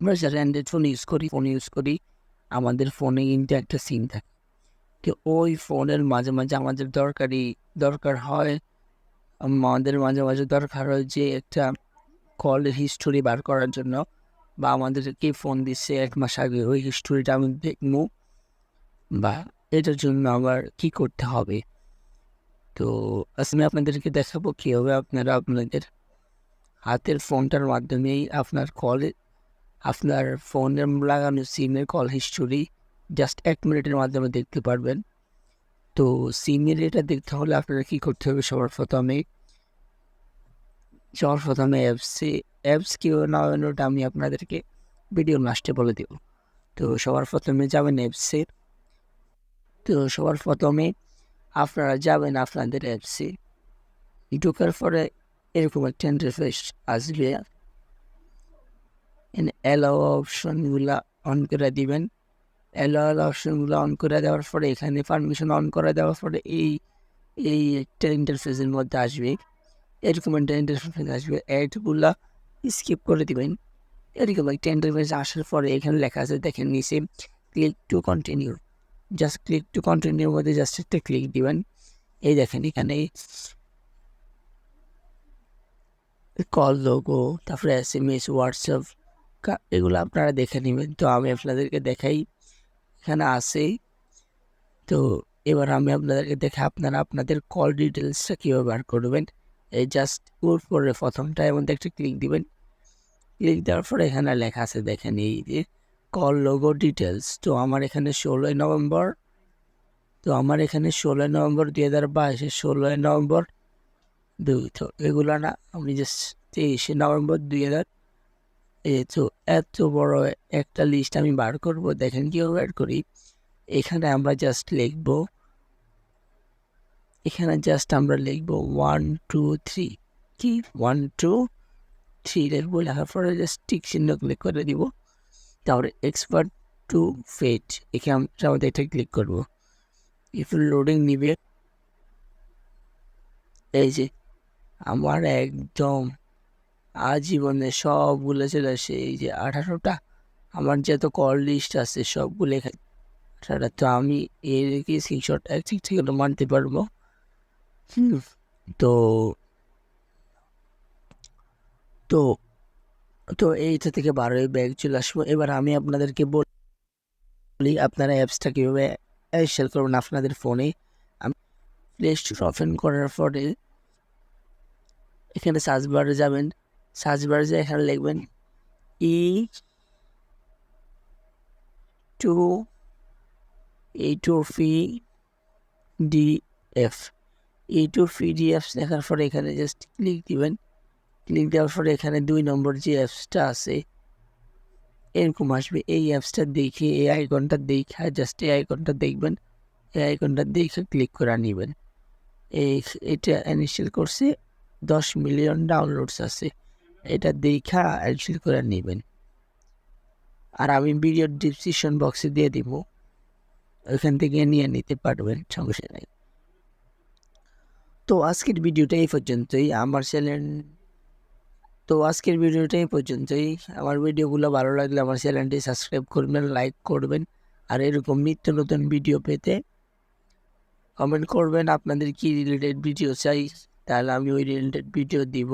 আমরা যারা Android phone use করি আমাদের ফোনে কিন্তু একটা সিম থাকে। তো ওই ফোনের মাঝে মাঝে আমাদের দরকার হয়, আমাদের মাঝে মাঝে দরকার হয় যে একটা কলের হিস্টোরি বার করার জন্য, বা আমাদেরকে ফোন দিচ্ছে 1 মাস আগে, ওই হিস্টোরিটা আমি দেখবো, বা এটার জন্য আমার কি করতে হবে। তো আজকে আমি আপনাদেরকে দেখাবো কীভাবে আপনারা আপনাদের হাতের ফোনটার মাধ্যমেই আপনার ফোনের লাগানো সিমের কল হিস্টোরি জাস্ট 1 মিনিটের মাধ্যমে দেখতে পারবেন। তো সিমের এটা দেখতে হলে আপনারা কী করতে হবে, সবার প্রথমে অ্যাপস কীভাবে নামানোটা আমি আপনাদেরকে ভিডিও লাস্টে বলে দেব। তো সবার প্রথমে যাবেন অ্যাপসে। তো সবার প্রথমে আপনারা যাবেন আপনাদের অ্যাপসে, ঢোকার পরে এরকম একটা ইন্টারফেস আসবে। অ্যালাও অপশনগুলো অন করে দিবেন। অ্যালাও অপশনগুলো অন করে দেওয়ার পরে এখানে পারমিশন অন করে দেওয়ার পরে এই একটা ইন্টারফেসের মধ্যে আসবে, এরকম একটা ইন্টারফেস আসবে। অ্যাডগুলা স্কিপ করে দিবেন। এরকম একটা ইন্টারফেস আসার পরে এখানে লেখা আছে, দেখেন নিচে click to continue. Just click to কন্টিনিউর মধ্যে জাস্ট একটা ক্লিক দিবেন। এই দেখেন এখানে কল লোগো, তারপরে SMS, হোয়াটসঅ্যাপ, এগুলো আপনারা দেখে নেবেন। তো আমি আপনাদেরকে দেখাই, এখানে আছে। তো এবার আমি আপনাদেরকে দেখে আপনারা আপনাদের কল ডিটেলসটা কীভাবে বার করবেন। এই জাস্ট ওর পরে প্রথমটার মধ্যে একটা ক্লিক দিবেন। ক্লিক দেওয়ার পরে এখানে লেখা আছে, দেখেন এই যে কল লোগো ডিটেলস। তো আমার এখানে 16 নভেম্বর 2022, 16 নভেম্বর 2। তো এগুলো না, আমি জাস্ট 23 নভেম্বর 2000। তো এত বড় একটা লিস্ট আমি বার করব, দেখেন কীভাবে বার করি। এখানে আমরা জাস্ট লিখবো, আমরা লিখবো 1 2 3। কি 1 2 3 লিখবো। লেখার পরে জাস্ট টিক চিহ্ন ক্লিক করে দিব। তারপরে এক্সপার্ট টু ফেট, এখানে আমরা এটা ক্লিক করবো। একটু লোডিং নিবে। এই যে আমার একদম আজীবনে সবগুলো চলে আসে, এই যে 18টা আমার যত কল লিস্ট আছে সবগুলো এখানে 18টা। তো আমি এর কি স্ক্রিনশট ঠিক ঠিক মানতে পারবো। তো তো তো এইটা থেকে 12 ব্যাগ চলে আসবো। এবার আমি আপনাদেরকে বলি আপনারা অ্যাপসটা কীভাবে ইনস্টল করবেন আপনাদের ফোনে। আমি প্লে স্টোর ওপেন করার পরে এখানে সার্চ বারে যাবেন। সার্চ বারে যে এখানে লিখবেন E2PDF। E2PDF লেখার পরে এখানে জাস্ট ক্লিক দিবেন। ক্লিক দেওয়ার পরে এখানে 2 নম্বর যে অ্যাপসটা আছে এরকম আসবে। এই অ্যাপসটা দেখে এই আইকনটা দেখে জাস্ট এই আইকনটা দেখবেন। এই আইকনটা দেখে ক্লিক করে নেবেন। এটা ইনস্টল করছে, 10 মিলিয়ন ডাউনলোডস আছে, এটা দেখা ইনস্টল করে নেবেন। আর আমি ভিডিওর ডিসক্রিপশন বক্সে দিয়ে দিব, ওইখান থেকে নিয়ে নিতে পারবেন, সমস্যা নেই। তো আজকের ভিডিওটা এই পর্যন্তই। আমার ভিডিওগুলো ভালো লাগলে আমার চ্যানেলটি সাবস্ক্রাইব করবেন, লাইক করবেন। আর এরকম নিত্য নতুন ভিডিও পেতে কমেন্ট করবেন আপনাদের কি রিলেটেড ভিডিও চাই, তাহলে আমি ওই রিলেটেড ভিডিও দিব।